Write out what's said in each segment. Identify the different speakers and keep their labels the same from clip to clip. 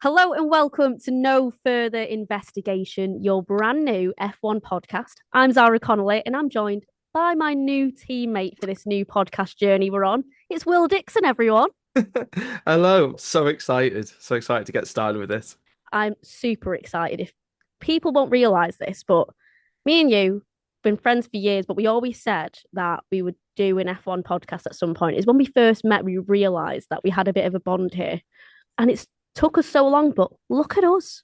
Speaker 1: Hello and welcome to No Further Investigation, your brand new F1 podcast. I'm Zarah Connolly and I'm joined by my new teammate for this new podcast journey we're on. It's Will Dickson, everyone.
Speaker 2: Hello, so excited. So excited to get started with this.
Speaker 1: I'm super excited. If people won't realise this, but me and you been friends for years, but we always said that we would do an F1 podcast at some point. Is when we first met, we realised that we had a bit of a bond here. And it's took us so long, but look at us.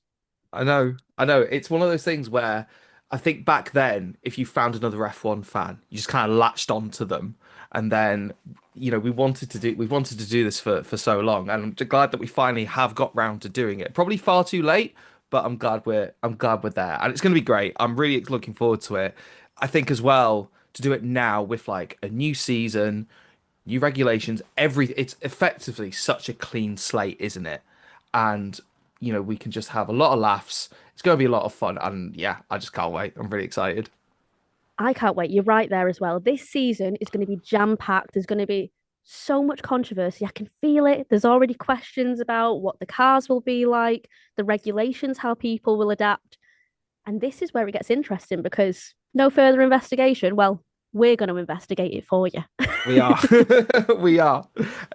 Speaker 2: I know. It's one of those things where I think back then, if you found another F1 fan, you just kind of latched onto them. And then, we wanted to do this for so long. And I'm glad that we finally have got round to doing it. Probably far too late, but I'm glad we're there. And it's gonna be great. I'm really looking forward to it. I think as well to do it now with like a new season, new regulations, it's effectively such a clean slate, isn't it? And we can just have a lot of laughs. It's going to be a lot of fun, and yeah, I just can't wait. I'm really excited.
Speaker 1: I can't wait. You're right there as well. This season is going to be jam packed. There's going to be so much controversy. I can feel it. There's already questions about what the cars will be like, the regulations, how people will adapt. And this is where it gets interesting because no further investigation. Well, we're going to investigate it for you.
Speaker 2: We are, we are,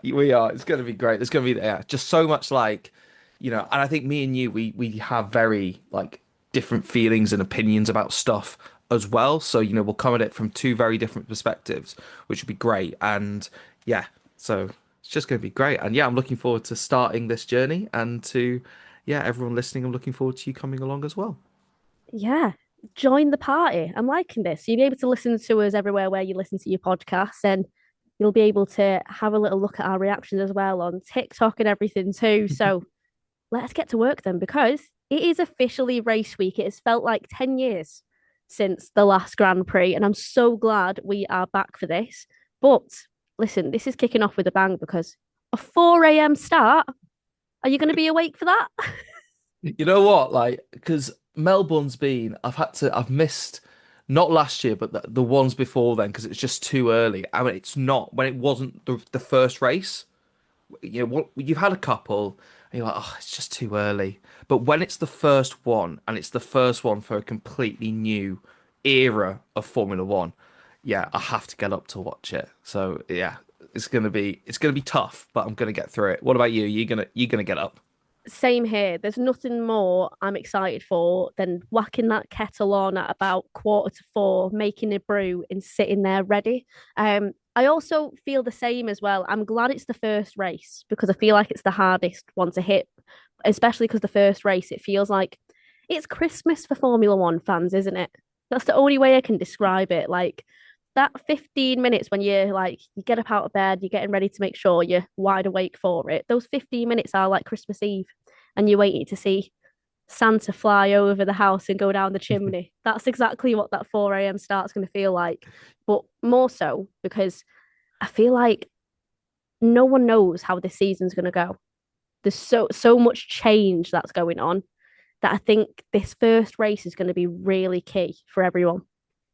Speaker 2: we are. It's going to be great. There's going to be just so much and I think me and you, we have very like different feelings and opinions about stuff as well. So we'll come at it from two very different perspectives, which would be great. And yeah, so it's just going to be great. And yeah, I'm looking forward to starting this journey and to everyone listening. I'm looking forward to you coming along as well.
Speaker 1: Yeah, join the party. I'm liking this. You'll be able to listen to us everywhere where you listen to your podcasts, and you'll be able to have a little look at our reactions as well on TikTok and everything too. So let's get to work then because it is officially race week. It has felt like 10 years since the last Grand Prix, and I'm so glad we are back for this. But listen, this is kicking off with a bang because a 4 a.m. start. Are you going to be awake for that?
Speaker 2: You know what? Like, because Melbourne's been, I've missed not last year, but the ones before then because it's just too early. I mean, it's not when it wasn't the first race. What you've had a couple, and you're like, oh, it's just too early. But when it's the first one, and it's the first one for a completely new era of Formula One, yeah, I have to get up to watch it. So yeah, it's gonna be tough, but I'm gonna get through it. What about you? You gonna get up?
Speaker 1: Same here. There's nothing more I'm excited for than whacking that kettle on at about 3:45, making a brew and sitting there ready. I also feel the same as well. I'm glad it's the first race because I feel like it's the hardest one to hit, especially because the first race, it feels like it's Christmas for Formula One fans, isn't it? That's the only way I can describe it. Like that 15 minutes when you're like, you get up out of bed, you're getting ready to make sure you're wide awake for it. Those 15 minutes are like Christmas Eve and you're waiting to see Santa fly over the house and go down the chimney. That's exactly what that 4 a.m. start's going to feel like. But more so because I feel like no one knows how this season's going to go. There's so much change that's going on that I think this first race is going to be really key for everyone.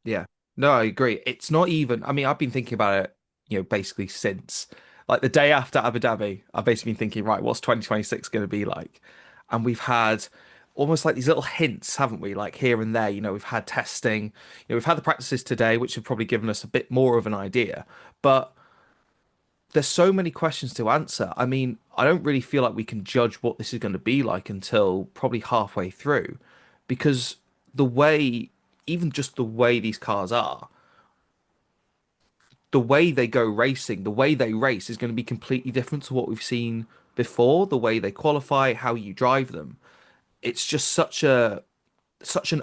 Speaker 2: Yeah. No, I agree. It's not even, I mean, I've been thinking about it, basically since like the day after Abu Dhabi, I've basically been thinking, right, what's 2026 going to be like? And we've had almost like these little hints, haven't we? Like here and there, we've had testing, we've had the practices today, which have probably given us a bit more of an idea. But there's so many questions to answer. I mean, I don't really feel like we can judge what this is going to be like until probably halfway through, because the way, even just the way these cars are, the way they go racing, the way they race is going to be completely different to what we've seen before, the way they qualify, how you drive them. It's just such an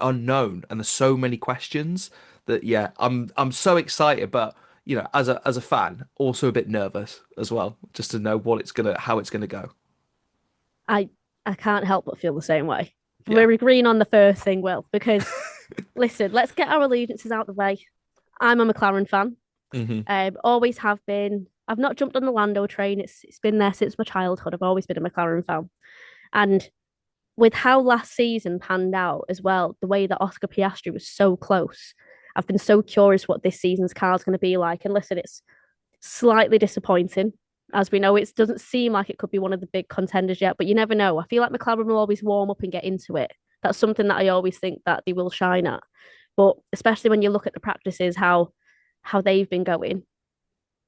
Speaker 2: unknown and there's so many questions that yeah, I'm so excited, but as a fan, also a bit nervous as well, just to know how it's gonna go.
Speaker 1: I I can't help but feel the same way.
Speaker 2: Yeah.
Speaker 1: We're agreeing on the first thing, Will, because listen, let's get our allegiances out the way. I'm a McLaren fan.
Speaker 2: Hmm.
Speaker 1: Always have been. I've not jumped on the Lando train. It's been there since my childhood. I've always been a McLaren fan. And with how last season panned out as well, the way that Oscar Piastri was so close, I've been so curious what this season's car is going to be like. And listen, it's slightly disappointing As we know, it doesn't seem like it could be one of the big contenders yet, but you never know. I feel like McLaren will always warm up and get into it. That's something that I always think that they will shine at. But especially when you look at the practices, how they've been going,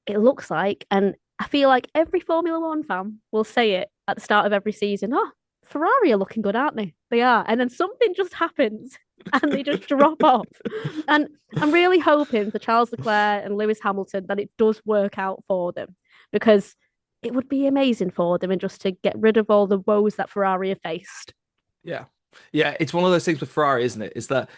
Speaker 1: it looks like, and I feel like every Formula One fan will say it at the start of every season. Oh, Ferrari are looking good, aren't they? They are. And then something just happens and they just drop off. And I'm really hoping for Charles Leclerc and Lewis Hamilton that it does work out for them because it would be amazing for them and just to get rid of all the woes that Ferrari have faced.
Speaker 2: Yeah. Yeah, it's one of those things with Ferrari, isn't it? Is that,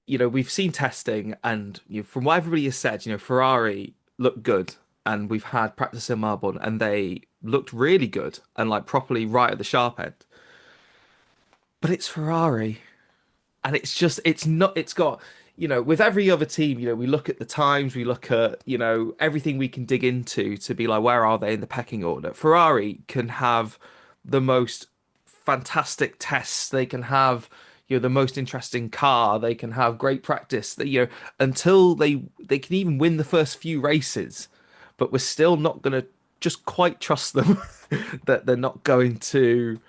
Speaker 2: we've seen testing and from what everybody has said, Ferrari looked good and we've had practice in Melbourne and they looked really good and like properly right at the sharp end. But it's Ferrari. And it's not, it's got, with every other team, we look at the times, we look at, everything we can dig into to be like, where are they in the pecking order? Ferrari can have the most fantastic tests. They can have, the most interesting car. They can have great practice. That until they can even win the first few races, but we're still not going to just quite trust them that they're not going to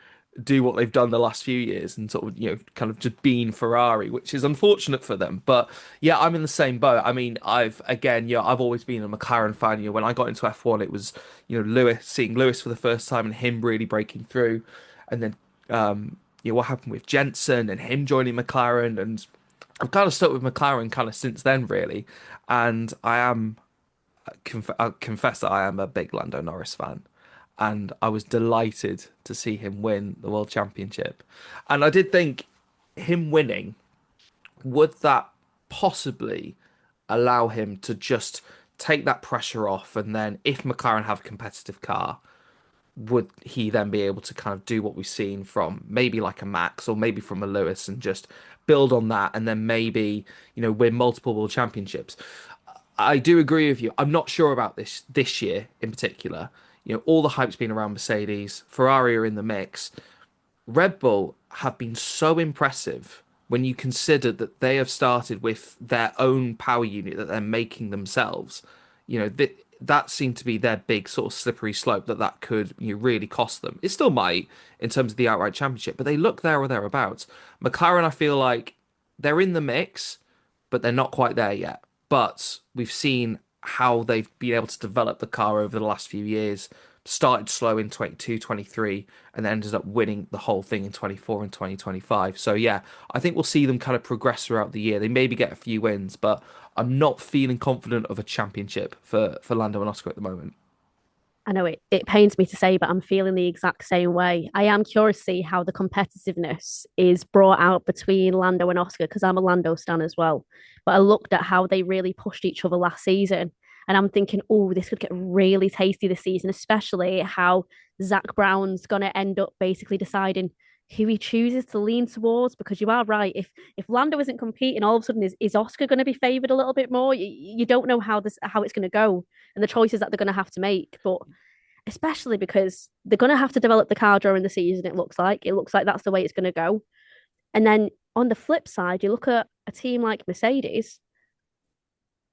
Speaker 2: do what they've done the last few years and sort of kind of just being Ferrari, which is unfortunate for them. But yeah, I'm in the same boat. I mean, I've always been a McLaren fan. When I got into F1, it was seeing Lewis for the first time and him really breaking through, and then what happened with Jensen and him joining McLaren, and I've kind of stuck with McLaren kind of since then, really. And I confess that I am a big Lando Norris fan, and I was delighted to see him win the World Championship. And I did think him winning, would that possibly allow him to just take that pressure off? And then if McLaren have a competitive car, would he then be able to kind of do what we've seen from maybe like a Max or maybe from a Lewis and just build on that and then maybe, win multiple world championships? I do agree with you. I'm not sure about this year in particular. All the hype's been around Mercedes. Ferrari are in the mix. Red Bull have been so impressive when you consider that they have started with their own power unit that they're making themselves. That seemed to be their big sort of slippery slope that could really cost them. It still might in terms of the outright championship, but they look there or thereabouts. McLaren, I feel like they're in the mix, but they're not quite there yet. But we've seen how they've been able to develop the car over the last few years. Started slow in 22, 23, and then ended up winning the whole thing in 24 and 2025. So yeah, I think we'll see them kind of progress throughout the year. They maybe get a few wins, but I'm not feeling confident of a championship for Lando and Oscar at the moment.
Speaker 1: I know it pains me to say, but I'm feeling the exact same way. I am curious to see how the competitiveness is brought out between Lando and Oscar because I'm a Lando stan as well. But I looked at how they really pushed each other last season, and I'm thinking, oh, this could get really tasty this season, especially how Zach Brown's going to end up basically deciding who he chooses to lean towards. Because you are right, if Lando isn't competing, all of a sudden is Oscar going to be favoured a little bit more? You don't know how it's going to go and the choices that they're going to have to make, but especially because they're going to have to develop the car during the season. It looks like that's the way it's going to go. And then on the flip side, you look at a team like Mercedes.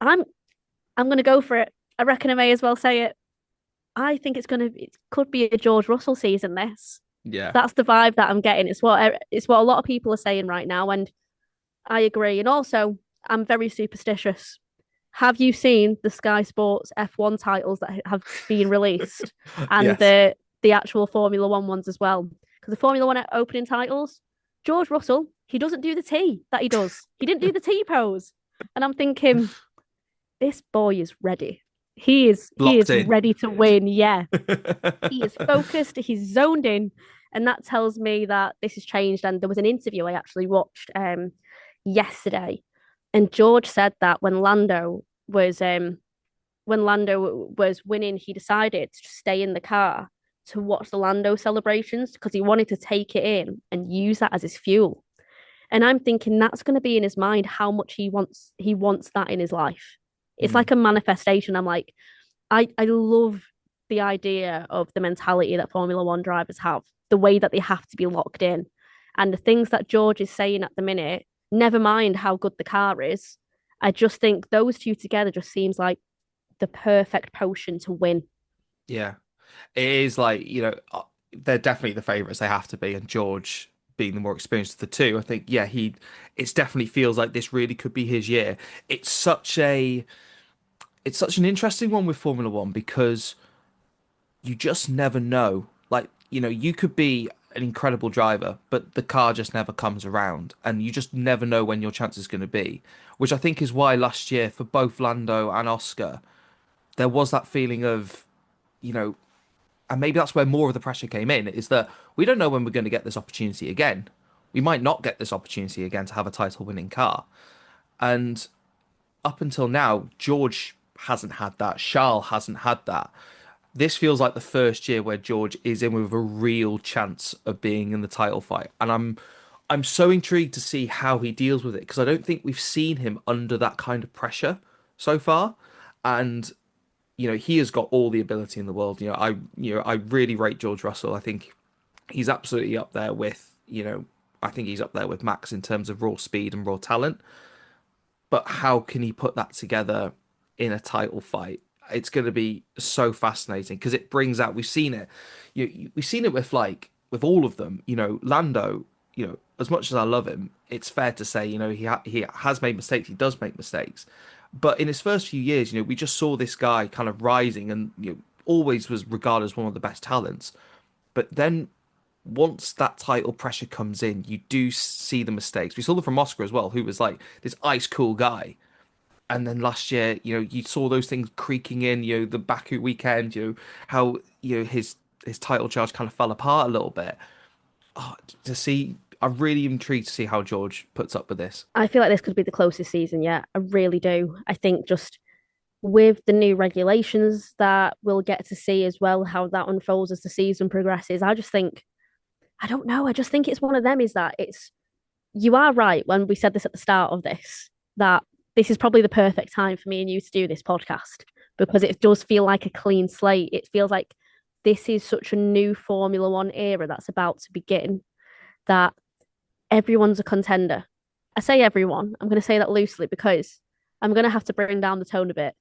Speaker 1: I'm I'm going to go for it. I reckon I may as well say it. I think it could be a George Russell season. This
Speaker 2: Yeah.
Speaker 1: That's the vibe that I'm getting. It's what a lot of people are saying right now, and I agree. And also, I'm very superstitious. Have you seen the Sky Sports F1 titles that have been released, and
Speaker 2: Yes.
Speaker 1: the actual Formula One ones as well? Because the Formula One opening titles, George Russell, he doesn't do the T that he does. He didn't do the T pose, and I'm thinking this boy is ready. He
Speaker 2: Locked
Speaker 1: is
Speaker 2: in.
Speaker 1: ready to win. Yeah, he is focused. He's zoned in, and that tells me that this has changed. And there was an interview I actually watched yesterday, and George said that when Lando was winning, he decided to just stay in the car to watch the Lando celebrations because he wanted to take it in and use that as his fuel. And I'm thinking that's going to be in his mind how much he wants that in his life. It's
Speaker 2: Mm.
Speaker 1: like a manifestation. I'm like, I love the idea of the mentality that Formula One drivers have, the way that they have to be locked in. And the things that George is saying at the minute, never mind how good the car is. I just think those two together just seems like the perfect potion to win.
Speaker 2: Yeah. It is like, they're definitely the favourites. They have to be. And George being the more experienced of the two, I think, yeah, it's definitely feels like this really could be his year. It's such a, it's such an interesting one with Formula One because you just never know. Like, you could be an incredible driver, but the car just never comes around, and you just never know when your chance is going to be. Which I think is why last year for both Lando and Oscar, there was that feeling of, you know, and maybe that's where more of the pressure came in, is that we don't know when we're going to get this opportunity again. We might not get this opportunity again to have a title winning car. And up until now, George hasn't had that. Charles hasn't had that. This feels like the first year where George is in with a real chance of being in the title fight. And I'm so intrigued to see how he deals with it because I don't think we've seen him under that kind of pressure so far. And he has got all the ability in the world. I really rate George Russell. I think he's absolutely up there with, I think he's up there with Max in terms of raw speed and raw talent. But how can he put that together in a title fight? It's going to be so fascinating because it brings out. We've seen it. We've seen it with with all of them. Lando. As much as I love him, it's fair to say, he has made mistakes. He does make mistakes, but in his first few years, we just saw this guy kind of rising and always was regarded as one of the best talents. But then once that title pressure comes in, you do see the mistakes. We saw them from Oscar as well, who was like this ice cool guy. And then last year, you saw those things creaking in, the Baku weekend, how, his title charge kind of fell apart a little bit. Oh, to see, I'm really intrigued to see how George puts up with this.
Speaker 1: I feel like this could be the closest season yet. I really do. I think just with the new regulations that we'll get to see as well, how that unfolds as the season progresses. I just think, I don't know. I just think it's one of them is that you are right when we said this at the start of this, that this is probably the perfect time for me and you to do this podcast because it does feel like a clean slate. It feels like this is such a new Formula One era that's about to begin that everyone's a contender. I say everyone, I'm going to say that loosely because I'm going to have to bring down the tone a bit.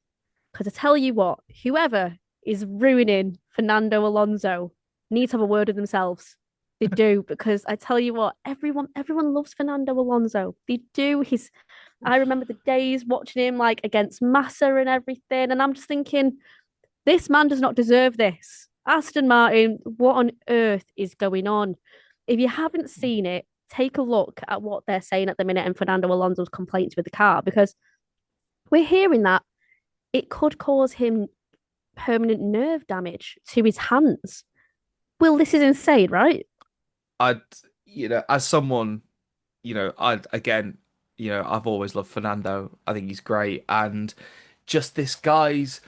Speaker 1: Because I tell you what, whoever is ruining Fernando Alonso needs to have a word with themselves. They do, because I tell you what, everyone loves Fernando Alonso. They do. I remember the days watching him like against Massa and everything, and I'm just thinking, this man does not deserve this. Aston Martin, what on earth is going on? If you haven't seen it, take a look at what they're saying at the minute and Fernando Alonso's complaints with the car because we're hearing that it could cause him permanent nerve damage to his hands. Well, this is insane, right?
Speaker 2: I'd, as someone, I'd again, I've always loved Fernando. I think he's great, and just this guy's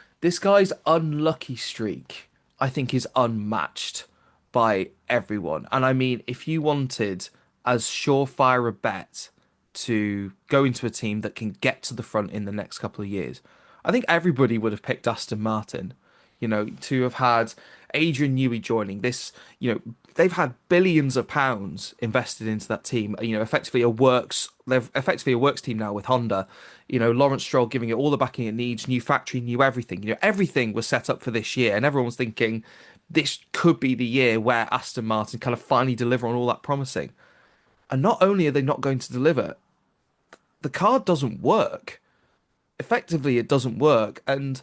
Speaker 2: unlucky streak, I think, is unmatched by everyone. And I mean, if you wanted as surefire a bet to go into a team that can get to the front in the next couple of years, I think everybody would have picked Aston Martin. To have had Adrian Newey joining this, they've had billions of pounds invested into that team. They're effectively a works team now with Honda. Lawrence Stroll giving it all the backing it needs, new factory, new everything. Everything was set up for this year, and everyone was thinking this could be the year where Aston Martin kind of finally deliver on all that promising. And not only are they not going to deliver, the car doesn't work. Effectively, it doesn't work, and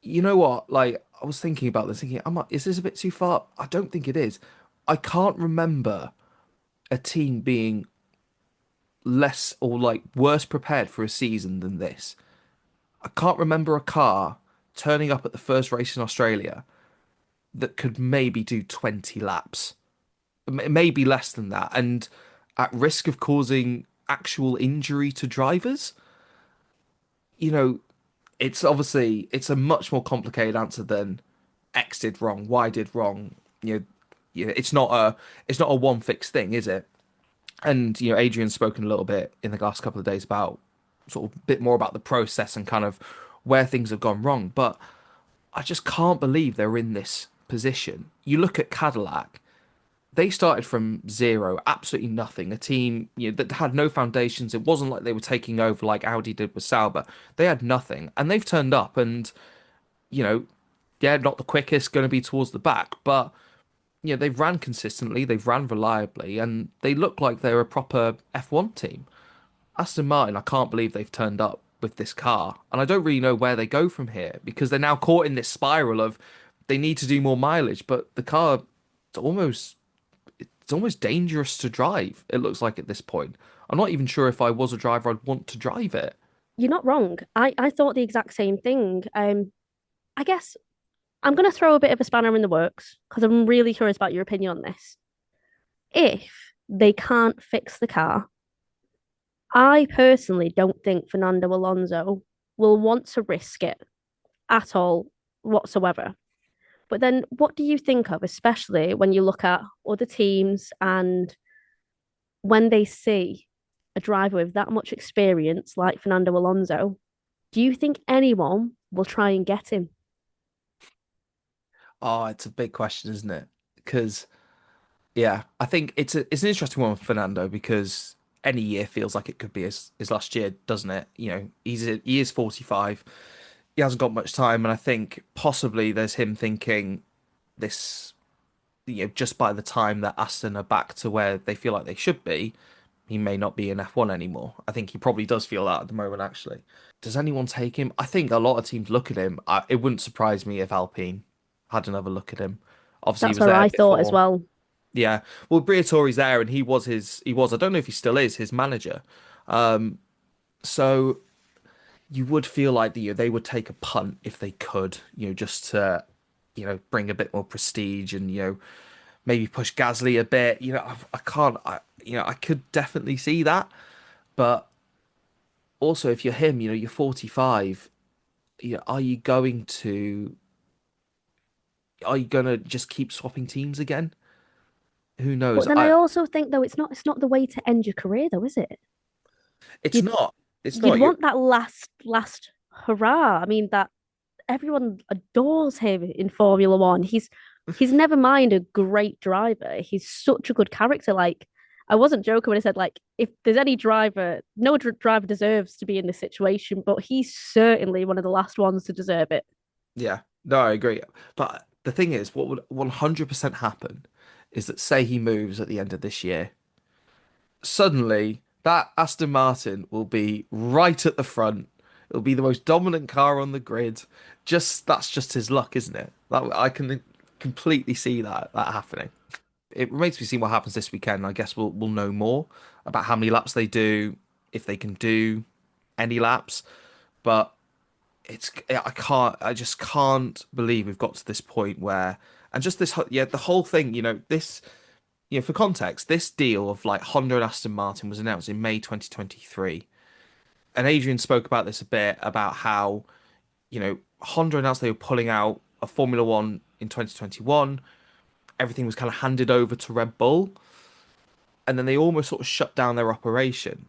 Speaker 2: you know what? Like, I was thinking about this, thinking, is this a bit too far? I don't think it is. I can't remember a team being less or like worse prepared for a season than this. I can't remember a car turning up at the first race in Australia that could maybe do 20 laps, maybe less than that, and at risk of causing actual injury to drivers. You know, it's a much more complicated answer than X did wrong, Y did wrong. It's not a one fixed thing, is it? And Adrian's spoken a little bit in the last couple of days about sort of a bit more about the process and kind of where things have gone wrong. But I just can't believe they're in this position. You look at Cadillac, they started from zero, absolutely nothing. A team, that had no foundations. It wasn't like they were taking over like Audi did with Sauber. They had nothing, and they've turned up and you know yeah, not the quickest, going to be towards the back, but they've ran consistently, they've ran reliably, and they look like they're a proper F1 team. Aston Martin, I can't believe they've turned up with this car, and I don't really know where they go from here because they're now caught in this spiral of they need to do more mileage, but the car it's almost it's almost dangerous to drive. It looks like at this point. I'm not even sure if I was a driver I'd want to drive it.
Speaker 1: You're not wrong. I thought the exact same thing. I guess I'm going to throw a bit of a spanner in the works because I'm really curious about your opinion on this. If they can't fix the car, I personally don't think Fernando Alonso will want to risk it at all whatsoever. But then what do you think of, especially when you look at other teams and when they see a driver with that much experience like Fernando Alonso, do you think anyone will try and get him?
Speaker 2: Oh, it's a big question, isn't it? Because yeah, I think it's an interesting one with Fernando because any year feels like it could be his last year, doesn't it? He is 45. He hasn't got much time, and I think possibly there's him thinking this, just by the time that Aston are back to where they feel like they should be, he may not be in F1 anymore. I think he probably does feel that at the moment, actually. Does anyone take him? I think a lot of teams look at him. It wouldn't surprise me if Alpine had another look at him. Obviously, he
Speaker 1: That's
Speaker 2: was
Speaker 1: where
Speaker 2: there
Speaker 1: I thought as
Speaker 2: before.
Speaker 1: well.
Speaker 2: Yeah. Well, Briatore's there, and I don't know if he still is, his manager. So you would feel like they would take a punt if they could, just to, bring a bit more prestige and, maybe push Gasly a bit. I can't, I could definitely see that. But also, if you're him, you're 45. Are you gonna just keep swapping teams again? Who knows?
Speaker 1: But then I also think though it's not the way to end your career though, is it?
Speaker 2: It's
Speaker 1: You'd
Speaker 2: not. It's
Speaker 1: you'd
Speaker 2: not.
Speaker 1: want that last hurrah. I mean that everyone adores him in Formula One. He's never mind a great driver. He's such a good character. Like I wasn't joking when I said like if there's any driver, no driver deserves to be in this situation, but he's certainly one of the last ones to deserve it.
Speaker 2: Yeah. No, I agree. But the thing is, what would 100% happen is that say he moves at the end of this year, suddenly that Aston Martin will be right at the front. It'll be the most dominant car on the grid. That's just his luck, isn't it? I can completely see that happening. It remains to be seen what happens this weekend. I guess we'll know more about how many laps they do, if they can do any laps. But I just can't believe we've got to this point where, and just the whole thing, for context, this deal of like Honda and Aston Martin was announced in May 2023. And Adrian spoke about this a bit about how, Honda announced they were pulling out of Formula One in 2021. Everything was kind of handed over to Red Bull, and then they almost sort of shut down their operation.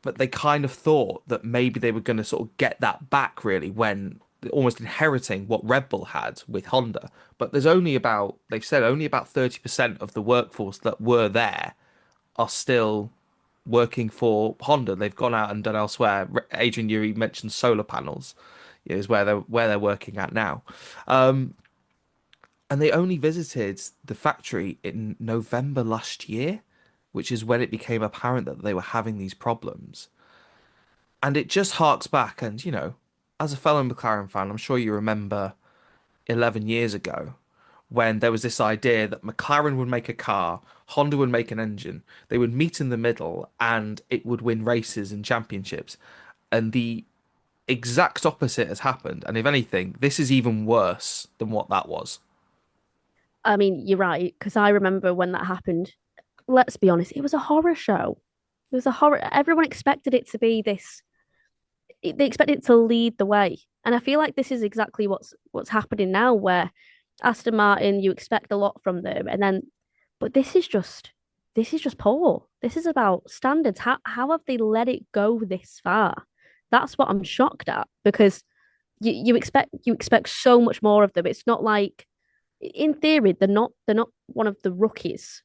Speaker 2: But they kind of thought that maybe they were going to sort of get that back really when almost inheriting what Red Bull had with Honda. But they've said only about 30% of the workforce that were there are still working for Honda. They've gone out and done elsewhere. Adrian Newey mentioned solar panels is where they're working at now. And they only visited the factory in November last year, which is when it became apparent that they were having these problems. And it just harks back, and as a fellow McLaren fan, I'm sure you remember 11 years ago when there was this idea that McLaren would make a car, Honda would make an engine, they would meet in the middle, and it would win races and championships. And the exact opposite has happened. And if anything, this is even worse than what that was.
Speaker 1: I mean, you're right, because I remember when that happened. Let's be honest, it was a horror show. It was a horror. Everyone expected it to be this. They expected it to lead the way, and I feel like this is exactly what's happening now. Where Aston Martin, you expect a lot from them, and then, but this is just poor. This is about standards. How have they let it go this far? That's what I'm shocked at because you expect so much more of them. It's not like in theory they're not one of the rookies.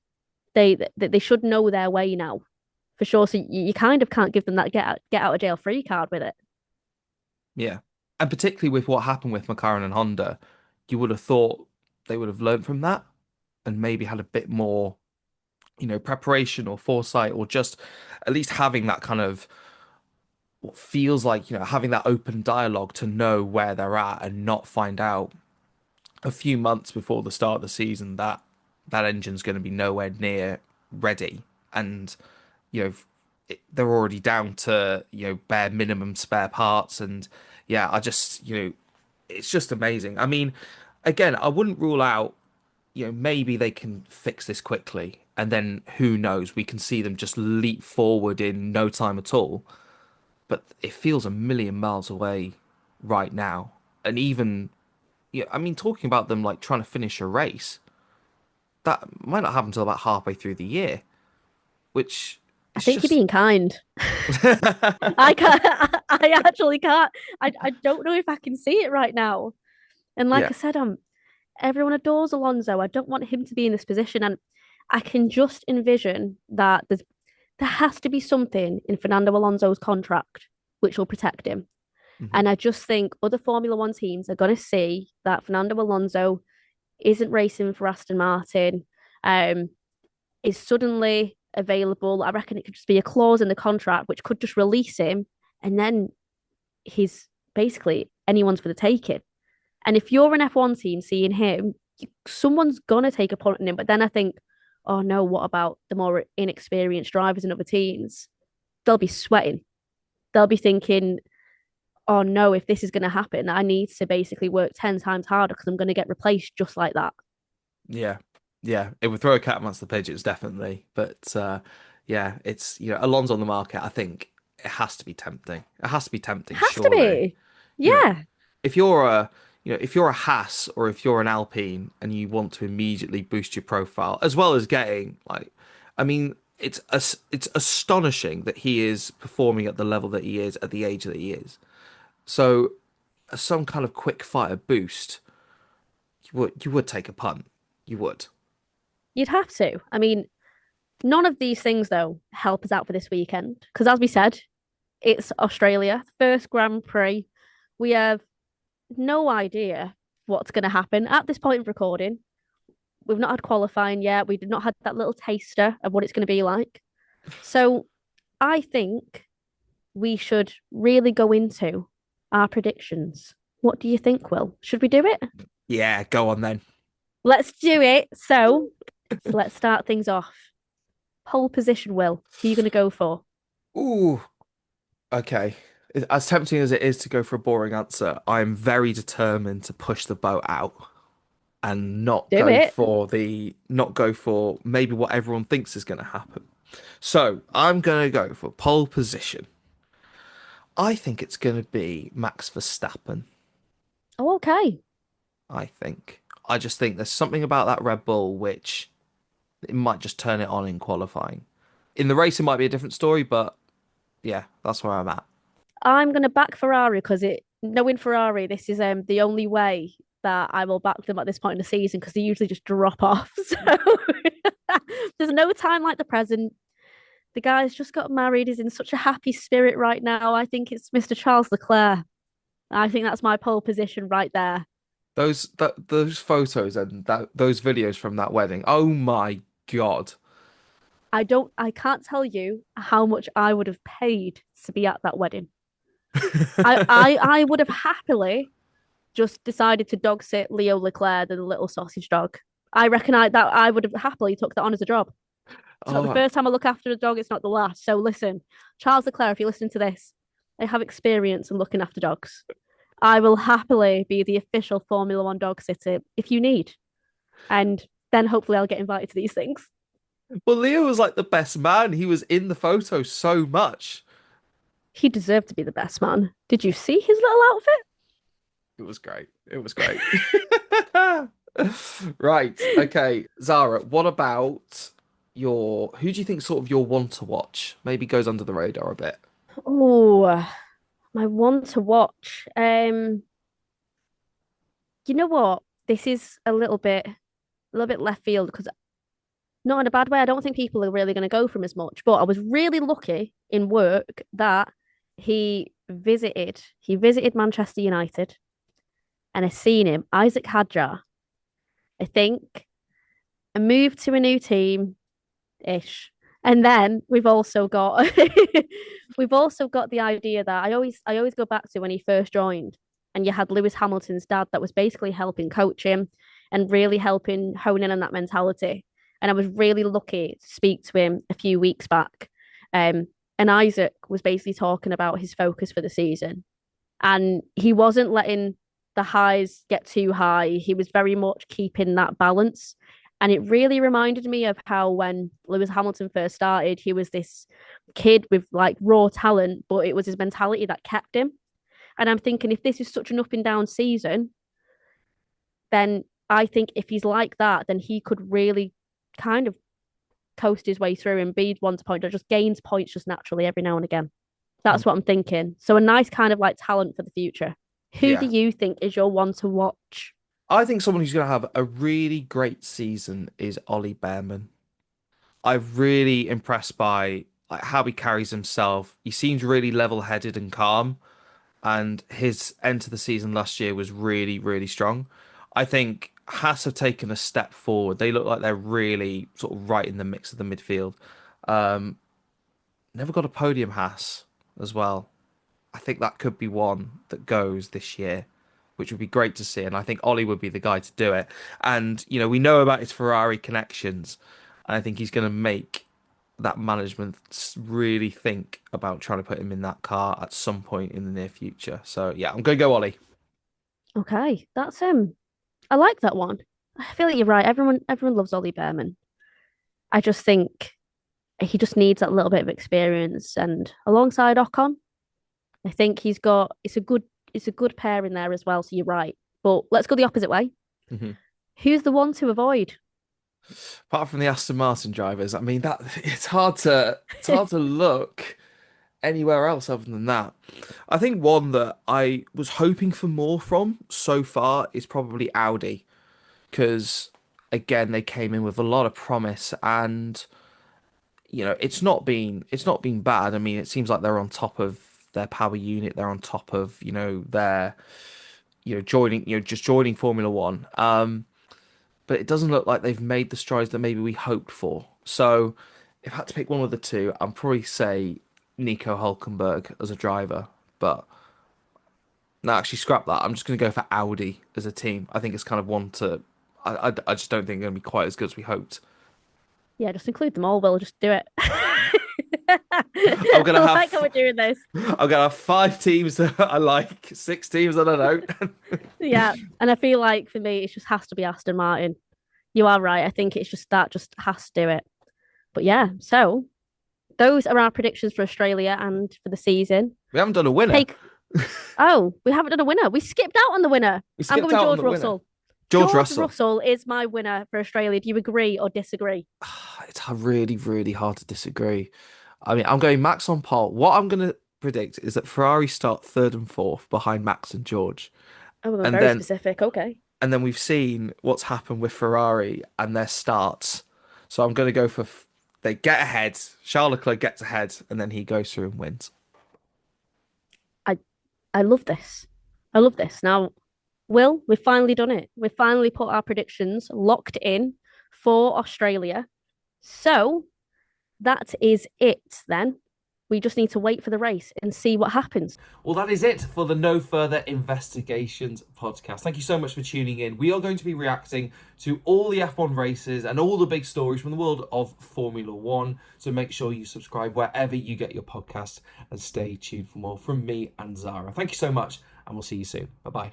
Speaker 1: They should know their way now for sure. So you kind of can't give them that get out of jail free card with it.
Speaker 2: Yeah. And particularly with what happened with McLaren and Honda, you would have thought they would have learned from that and maybe had a bit more, preparation or foresight, or just at least having that kind of what feels like, having that open dialogue to know where they're at and not find out a few months before the start of the season that that engine's going to be nowhere near ready. And, you know, they're already down to, bare minimum spare parts. And yeah, it's just amazing. I mean, again, I wouldn't rule out, maybe they can fix this quickly. And then who knows, we can see them just leap forward in no time at all. But it feels a million miles away right now. And even, yeah, I mean, talking about them like trying to finish a race, that might not happen until about halfway through the year, which
Speaker 1: I
Speaker 2: is
Speaker 1: think you're
Speaker 2: just,
Speaker 1: being kind. I can't. I actually can't. I don't know if I can see it right now. And like
Speaker 2: yeah.
Speaker 1: I said, everyone adores Alonso. I don't want him to be in this position, and I can just envision that there has to be something in Fernando Alonso's contract which will protect him.
Speaker 2: Mhm.
Speaker 1: And I just think other Formula One teams are going to see that Fernando Alonso isn't racing for Aston Martin, um, is suddenly available. I reckon it could just be a clause in the contract which could just release him, and then he's basically anyone's for the taking. And if you're an F1 team seeing him, someone's gonna take a punt on him. But then I think, oh no, what about the more inexperienced drivers in other teams? They'll be sweating. They'll be thinking, oh no, if this is going to happen, I need to basically work 10 times harder because I'm going to get replaced just like that.
Speaker 2: Yeah. Yeah. It would throw a cat amongst the pigeons, definitely. But yeah, it's, Alonso on the market, I think it has to be tempting. It has to be
Speaker 1: It
Speaker 2: tempting,
Speaker 1: has to
Speaker 2: surely.
Speaker 1: be.
Speaker 2: You know,
Speaker 1: Yeah.
Speaker 2: if you're a if you're a Haas or if you're an Alpine and you want to immediately boost your profile as well as getting like, I mean, it's astonishing that he is performing at the level that he is at the age that he is. So some kind of quick fire boost, you would take a punt. You would.
Speaker 1: You'd have to. I mean, none of these things, though, help us out for this weekend. Because as we said, it's Australia, first Grand Prix. We have no idea what's going to happen at this point of recording. We've not had qualifying yet. We've not had that little taster of what it's going to be like. So I think we should really go into our predictions. What do you think, Will? Should we do it?
Speaker 2: Yeah, go on then.
Speaker 1: Let's do it. So let's start things off. Pole position, Will. Who are you going to go for?
Speaker 2: Ooh, okay. As tempting as it is to go for a boring answer, I'm very determined to push the boat out and
Speaker 1: Do it.
Speaker 2: not go for maybe what everyone thinks is going to happen. So I'm going to go for pole position. I think it's going to be Max Verstappen.
Speaker 1: Oh, okay.
Speaker 2: I think. I just think there's something about that Red Bull which it might just turn it on in qualifying. In the race, it might be a different story, but yeah, that's where I'm at.
Speaker 1: I'm going to back Ferrari because knowing Ferrari, this is the only way that I will back them at this point in the season because they usually just drop off. So there's no time like the present. The guy's just got married. He's in such a happy spirit right now. I think it's Mr. Charles Leclerc. I think that's my pole position right there.
Speaker 2: Those photos and those videos from that wedding. Oh my God.
Speaker 1: I can't tell you how much I would have paid to be at that wedding. I would have happily just decided to dog sit Leo Leclerc, the little sausage dog. I reckon I would have happily took that on as a job. It's not the
Speaker 2: Oh,
Speaker 1: first time I look after a dog, it's not the last. So listen, Charles Leclerc, if you're listening to this, I have experience in looking after dogs. I will happily be the official Formula One dog sitter if you need. And then hopefully I'll get invited to these things.
Speaker 2: well, Leo was like the best man. He was in the photo so much.
Speaker 1: He deserved to be the best man. Did you see his little outfit?
Speaker 2: It was great. It was great. Right. Okay, Zara, what about who do you think sort of your want to watch? Maybe goes under the radar a bit.
Speaker 1: Oh, my one to watch. You know what? This is a little bit left field because not in a bad way. I don't think people are really going to go from as much. But I was really lucky in work that he visited Manchester United. and I seen him, Isaac Hadjar, I think, a move to a new team ish. And then we've also got we've also got the idea that I always go back to when he first joined, and you had Lewis Hamilton's dad that was basically helping coach him and really helping hone in on that mentality. And I was really lucky to speak to him a few weeks back. And Isaac was basically talking about his focus for the season. And he wasn't letting the highs get too high. He was very much keeping that balance. And it really reminded me of how when Lewis Hamilton first started, he was this kid with like raw talent, but it was his mentality that kept him. And I'm thinking if this is such an up and down season, then I think if he's like that, then he could really kind of coast his way through and be one to point or just gains points just naturally every now and again. That's what I'm thinking. So a nice kind of like talent for the future. Who do
Speaker 2: Yeah.
Speaker 1: you think is your one to watch?
Speaker 2: I think someone who's going to have a really great season is Ollie Behrman. I'm really impressed by like how he carries himself. He seems really level-headed and calm, and his end to the season last year was really, really strong. I think Haas have taken a step forward. They look like they're really sort of right in the mix of the midfield. Um, Never got a podium Haas as well. I think that could be one that goes this year, which would be great to see. And I think Ollie would be the guy to do it. And, we know about his Ferrari connections. And I think he's going to make that management really think about trying to put him in that car at some point in the near future. So, yeah, I'm going to go Ollie.
Speaker 1: Okay, that's him. I like that one. I feel like you're right. Everyone loves Ollie Behrman. I just think he just needs that little bit of experience. And alongside Ocon, I think it's a good pair in there as well. So you're right. But let's go the opposite way.
Speaker 2: Mhm.
Speaker 1: Who's the one to avoid?
Speaker 2: Apart from the Aston Martin drivers, I mean that it's hard to look anywhere else other than that. I think one that I was hoping for more from so far is probably Audi, because again they came in with a lot of promise, and it's not been bad. I mean, it seems like they're on top of their power unit. They're on top of their just joining Formula One. But it doesn't look like they've made the strides that maybe we hoped for. So if I had to pick one of the two, I'd probably say Nico Hulkenberg as a driver. But no, actually, scrap that. I'm just going to go for Audi as a team. I think it's kind of one to. I just don't think they're going to be quite as good as we hoped.
Speaker 1: Yeah, just include them all. We'll just do it.
Speaker 2: I'm gonna
Speaker 1: I like how
Speaker 2: have
Speaker 1: we're doing this.
Speaker 2: I'm gonna have 5 teams that I like, 6 teams that I don't.
Speaker 1: Yeah, and I feel like for me, it just has to be Aston Martin. You are right. I think it's just that just has to do it. But yeah, so those are our predictions for Australia and for the season.
Speaker 2: We haven't done a winner.
Speaker 1: Take Oh, we haven't done a winner. We skipped out on the winner.
Speaker 2: We
Speaker 1: I'm
Speaker 2: skipped
Speaker 1: going
Speaker 2: out on
Speaker 1: George
Speaker 2: the winner.
Speaker 1: Russell.
Speaker 2: George
Speaker 1: George
Speaker 2: Russell.
Speaker 1: Russell is my winner for Australia. Do you agree or disagree?
Speaker 2: It's really, really hard to disagree. I mean, I'm going Max on pole. What I'm going to predict is that Ferrari start third and fourth behind Max and George.
Speaker 1: Oh, we're
Speaker 2: And
Speaker 1: very
Speaker 2: then
Speaker 1: specific. Okay.
Speaker 2: and then we've seen what's happened with Ferrari and their starts. So I'm going to go for they get ahead. Charles Leclerc gets ahead, and then he goes through and wins.
Speaker 1: I I love this. I love this. Now, Will, we've finally done it. We've finally put our predictions locked in for Australia. So that is it then. We just need to wait for the race and see what happens.
Speaker 2: Well, that is it for the No Further Investigations podcast. Thank you so much for tuning in. We are going to be reacting to all the F1 races and all the big stories from the world of Formula One. So make sure you subscribe wherever you get your podcasts and stay tuned for more from me and Zarah. Thank you so much, and we'll see you soon. Bye bye.